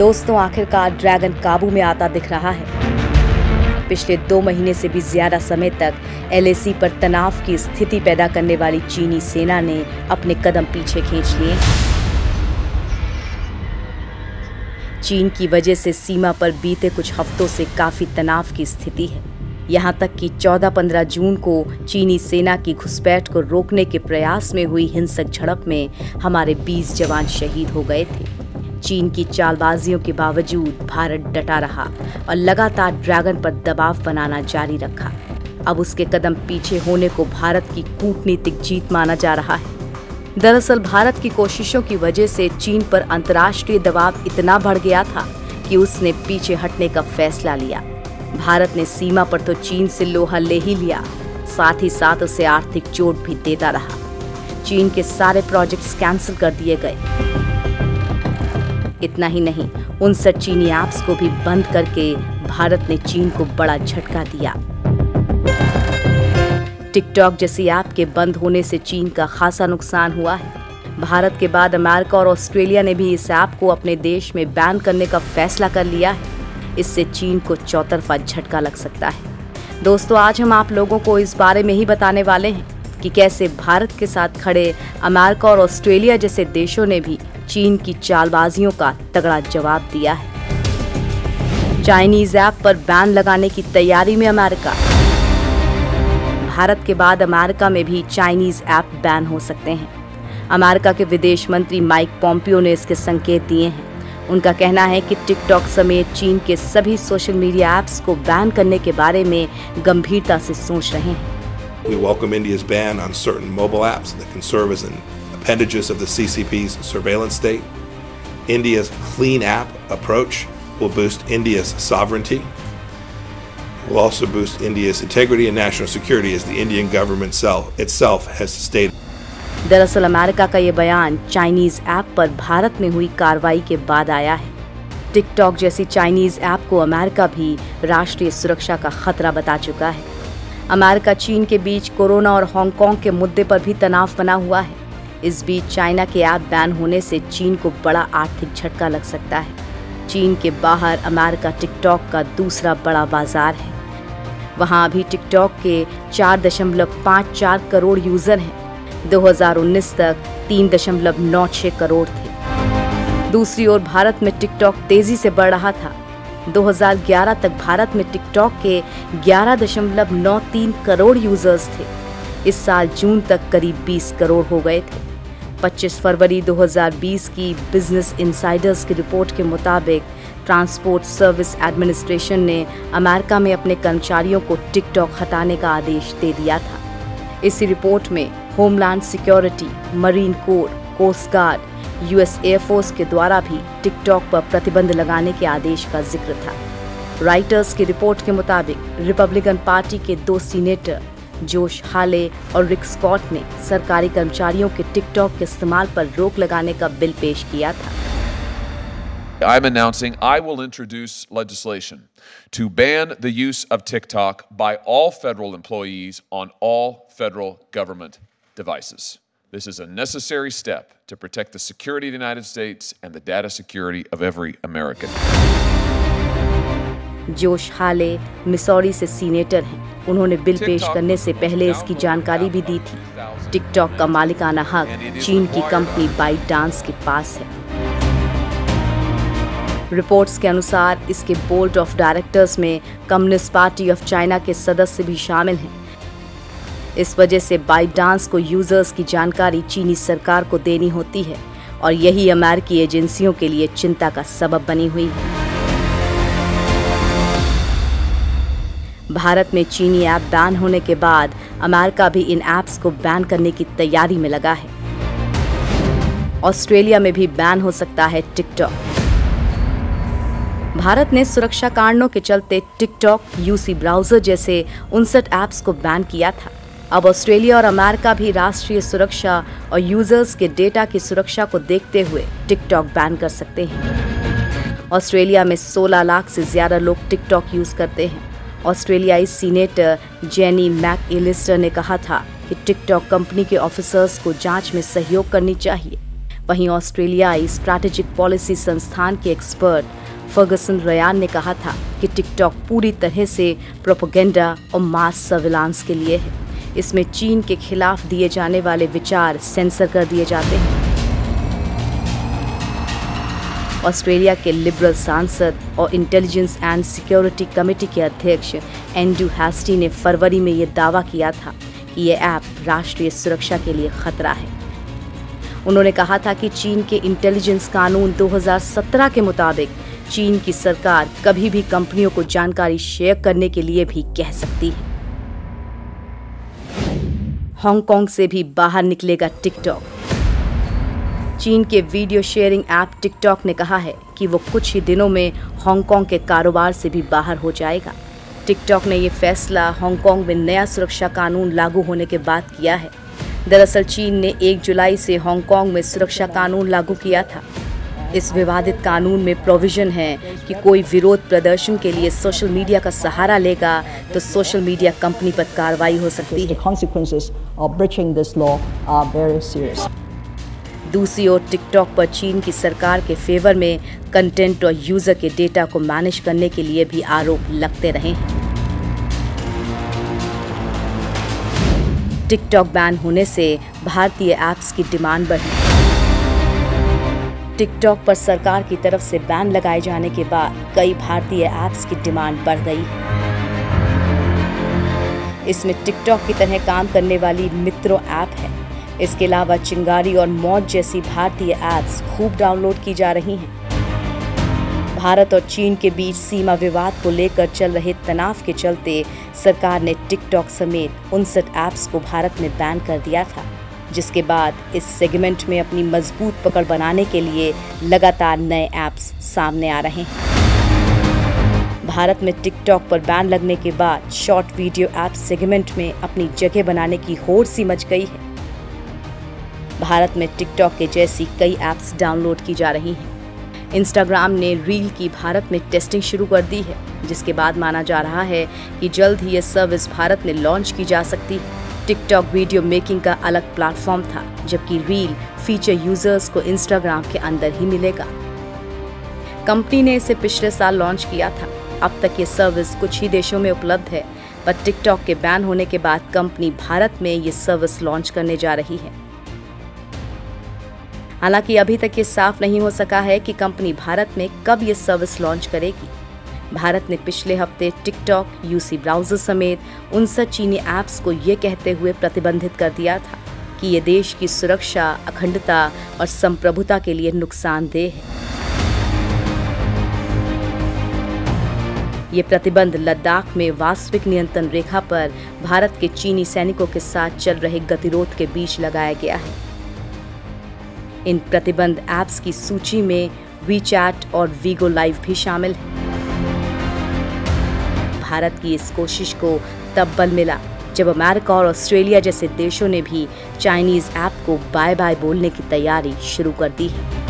दोस्तों, आखिरकार ड्रैगन काबू में आता दिख रहा है। पिछले 2 महीने से भी ज्यादा समय तक LAC पर तनाव की स्थिति पैदा करने वाली चीनी सेना ने अपने कदम पीछे खींच लिए। चीन की वजह से सीमा पर बीते कुछ हफ्तों से काफी तनाव की स्थिति है। यहाँ तक कि 14-15 जून को चीनी सेना की घुसपैठ को रोकने के प्रयास में हुई हिंसक झड़प में हमारे 20 जवान शहीद हो गए थे। चीन की चालबाजियों के बावजूद भारत डटा रहा और लगातार ड्रैगन पर दबाव बनाना जारी रखा। अब उसके कदम पीछे होने को भारत की कूटनीतिक जीत माना जा रहा है। दरअसल भारत की कोशिशों की वजह से चीन पर अंतर्राष्ट्रीय दबाव इतना बढ़ गया था कि उसने पीछे हटने का फैसला लिया। भारत ने सीमा पर तो चीन से लोहा ले ही लिया, साथ ही साथ उसे आर्थिक चोट भी देता रहा। चीन के सारे प्रोजेक्ट्स कैंसिल कर दिए गए। इतना ही नहीं, 59 चीनी ऐप्स को भी बंद करके भारत ने चीन को बड़ा झटका दिया। टिकटॉक जैसी ऐप के बंद होने से चीन का खासा नुकसान हुआ है। भारत के बाद अमेरिका और ऑस्ट्रेलिया ने भी इस ऐप को अपने देश में बैन करने का फैसला कर लिया है। इससे चीन को चौतरफा झटका लग सकता है। दोस्तों, आज हम आप लोगों को इस बारे में ही बताने वाले हैं कि कैसे भारत के साथ खड़े अमेरिका और ऑस्ट्रेलिया जैसे देशों ने भी चीन की चालबाजियों का तगड़ा जवाब दिया है। चाइनीज ऐप पर बैन लगाने की तैयारी में अमेरिका। भारत के बाद अमेरिका में भी चाइनीज ऐप बैन हो सकते हैं। अमेरिका के विदेश मंत्री माइक पॉम्पियो ने इसके संकेत दिए हैं। उनका कहना है कि टिकटॉक समेत चीन के सभी सोशल मीडिया ऐप्स को बैन करने के बारे में गंभीरता से सोच रहे हैं। We welcome India's ban on certain mobile apps that can serve as appendages of the CCP's surveillance state. India's Clean App approach will boost India's sovereignty. It will also boost India's integrity and national security, as the Indian government itself has stated. दरअसल America का ये बयान Chinese app पर भारत में हुई कार्रवाई के बाद आया है। टिकटॉक जैसी चाइनीज ऐप को अमेरिका भी राष्ट्रीय सुरक्षा का खतरा बता चुका है। अमेरिका चीन के बीच कोरोना और हांगकांग के मुद्दे पर भी तनाव बना हुआ है। इस बीच चाइना के ऐप बैन होने से चीन को बड़ा आर्थिक झटका लग सकता है। चीन के बाहर अमेरिका टिकटॉक का दूसरा बड़ा बाजार है। वहां अभी टिकटॉक के 4.54 करोड़ यूजर हैं। 2019 तक 3.96 करोड़ थे। दूसरी ओर भारत में टिकटॉक तेजी से बढ़ रहा था। 2011 तक भारत में टिकटॉक के 11.93 करोड़ यूजर्स थे। इस साल जून तक करीब 20 करोड़ हो गए थे। 25 फरवरी 2020 की बिजनेस इनसाइडर्स की रिपोर्ट के मुताबिक ट्रांसपोर्ट सर्विस एडमिनिस्ट्रेशन ने अमेरिका में अपने कर्मचारियों को टिकटॉक हटाने का आदेश दे दिया था। इसी रिपोर्ट में homeland security, marine code, coast guard, US air force के द्वारा भी टिकटॉक पर प्रतिबंध लगाने के आदेश का जिक्र था। राइटर्स की रिपोर्ट के मुताबिक रिपब्लिकन पार्टी के 2 सीनेटर जोश हाले और रिक स्कॉट ने सरकारी कर्मचारियों के टिकटॉक के इस्तेमाल पर रोक लगाने का बिल पेश किया था। I'm announcing I will introduce legislation to ban the use of TikTok by all federal employees on all federal government devices. This is a necessary step to protect the security of the United States and the data security of every American. जोश हाले Missouri से senator हैं। उन्होंने bill पेश करने से पहले इसकी जानकारी भी दी थी। टिकटॉक का मालिकाना हक चीन की कंपनी बाइटडांस के पास है। रिपोर्ट्स के अनुसार इसके बोर्ड ऑफ डायरेक्टर्स में कम्युनिस्ट पार्टी ऑफ चाइना के सदस्य भी शामिल हैं। इस वजह से बाइटडांस को यूजर्स की जानकारी चीनी सरकार को देनी होती है और यही अमेरिकी एजेंसियों के लिए चिंता का सबब बनी हुई है। भारत में चीनी ऐप बैन होने के बाद अमेरिका भी इन ऐप्स को बैन करने की तैयारी में लगा है। ऑस्ट्रेलिया में भी बैन हो सकता है टिकटॉक। भारत ने सुरक्षा कारणों के चलते टिकटॉक, UC ब्राउजर जैसे 59 ऐप्स को बैन किया था। अब ऑस्ट्रेलिया और अमेरिका भी राष्ट्रीय सुरक्षा और यूजर्स के डेटा की सुरक्षा को देखते हुए टिकटॉक बैन कर सकते हैं। ऑस्ट्रेलिया में 16 लाख से ज्यादा लोग टिकटॉक यूज करते हैं। ऑस्ट्रेलियाई सीनेटर जेनी मैकएलिस्टर ने कहा था कि टिकटॉक कंपनी के ऑफिसर्स को जांच में सहयोग करनी चाहिए। वहीं ऑस्ट्रेलियाई स्ट्रैटेजिक पॉलिसी संस्थान के एक्सपर्ट फर्गसन रयान ने कहा था कि टिकटॉक पूरी तरह से प्रोपेगेंडा और मास सर्विलांस के लिए है। इसमें चीन के खिलाफ दिए जाने वाले विचार सेंसर कर दिए जाते हैं। ऑस्ट्रेलिया के लिबरल सांसद और इंटेलिजेंस एंड सिक्योरिटी कमेटी के अध्यक्ष एंड्रू हैस्टी ने फरवरी में ये दावा किया था कि ये ऐप राष्ट्रीय सुरक्षा के लिए खतरा है। उन्होंने कहा था कि चीन के इंटेलिजेंस कानून 2017 के मुताबिक चीन की सरकार कभी भी कंपनियों को जानकारी शेयर करने के लिए भी कह सकती है। हांगकांग से भी बाहर निकलेगा टिकटॉक। चीन के वीडियो शेयरिंग ऐप टिकटॉक ने कहा है कि वो कुछ ही दिनों में हांगकांग के कारोबार से भी बाहर हो जाएगा। टिकटॉक ने ये फैसला हांगकांग में नया सुरक्षा कानून लागू होने के बाद किया है। दरअसल चीन ने 1 जुलाई से हांगकांग में सुरक्षा कानून लागू किया था। इस विवादित कानून में प्रोविजन है कि कोई विरोध प्रदर्शन के लिए सोशल मीडिया का सहारा लेगा तो सोशल मीडिया कंपनी पर कार्रवाई हो सकती है। दूसरी ओर टिकटॉक पर चीन की सरकार के फेवर में कंटेंट और यूजर के डेटा को मैनेज करने के लिए भी आरोप लगते रहे हैं। टिकटॉक बैन होने से भारतीय ऐप्स की डिमांड बढ़ी। टिकटॉक पर सरकार की तरफ से बैन लगाए जाने के बाद कई भारतीय ऐप्स की डिमांड बढ़ गई है। इसमें टिकटॉक की तरह काम करने वाली मित्रों ऐप है। इसके अलावा चिंगारी और मौज जैसी भारतीय ऐप्स खूब डाउनलोड की जा रही हैं। भारत और चीन के बीच सीमा विवाद को लेकर चल रहे तनाव के चलते सरकार ने टिकटॉक समेत 59 ऐप्स को भारत में बैन कर दिया था, जिसके बाद इस सेगमेंट में अपनी मजबूत पकड़ बनाने के लिए लगातार नए ऐप्स सामने आ रहे हैं। भारत में टिकटॉक पर बैन लगने के बाद शॉर्ट वीडियो ऐप सेगमेंट में अपनी जगह बनाने की होड़ सी मच गई है। भारत में टिकटॉक के जैसी कई ऐप्स डाउनलोड की जा रही हैं। इंस्टाग्राम ने रील की भारत में टेस्टिंग शुरू कर दी है, जिसके बाद माना जा रहा है कि जल्द ही ये सर्विस भारत में लॉन्च की जा सकती है। टिकटॉक वीडियो मेकिंग का अलग प्लेटफॉर्म था, जबकि रील फीचर यूजर्स को इंस्टाग्राम के अंदर ही मिलेगा। कंपनी ने इसे पिछले साल लॉन्च किया था। अब तक ये सर्विस कुछ ही देशों में उपलब्ध है, पर टिकटॉक के बैन होने के बाद कंपनी भारत में ये सर्विस लॉन्च करने जा रही है। हालांकि अभी तक ये साफ नहीं हो सका है कि कंपनी भारत में कब ये सर्विस लॉन्च करेगी। भारत ने पिछले हफ्ते टिकटॉक, यूसी ब्राउजर समेत 59 चीनी ऐप्स को ये कहते हुए प्रतिबंधित कर दिया था कि ये देश की सुरक्षा, अखंडता और संप्रभुता के लिए नुकसानदेह है। ये प्रतिबंध लद्दाख में वास्तविक नियंत्रण रेखा पर भारत के चीनी सैनिकों के साथ चल रहे गतिरोध के बीच लगाया गया है। इन प्रतिबंध ऐप्स की सूची में वीचैट और वीगो लाइव भी शामिल है। भारत की इस कोशिश को तब बल मिला जब अमेरिका और ऑस्ट्रेलिया जैसे देशों ने भी चाइनीज ऐप को बाय बाय बोलने की तैयारी शुरू कर दी है।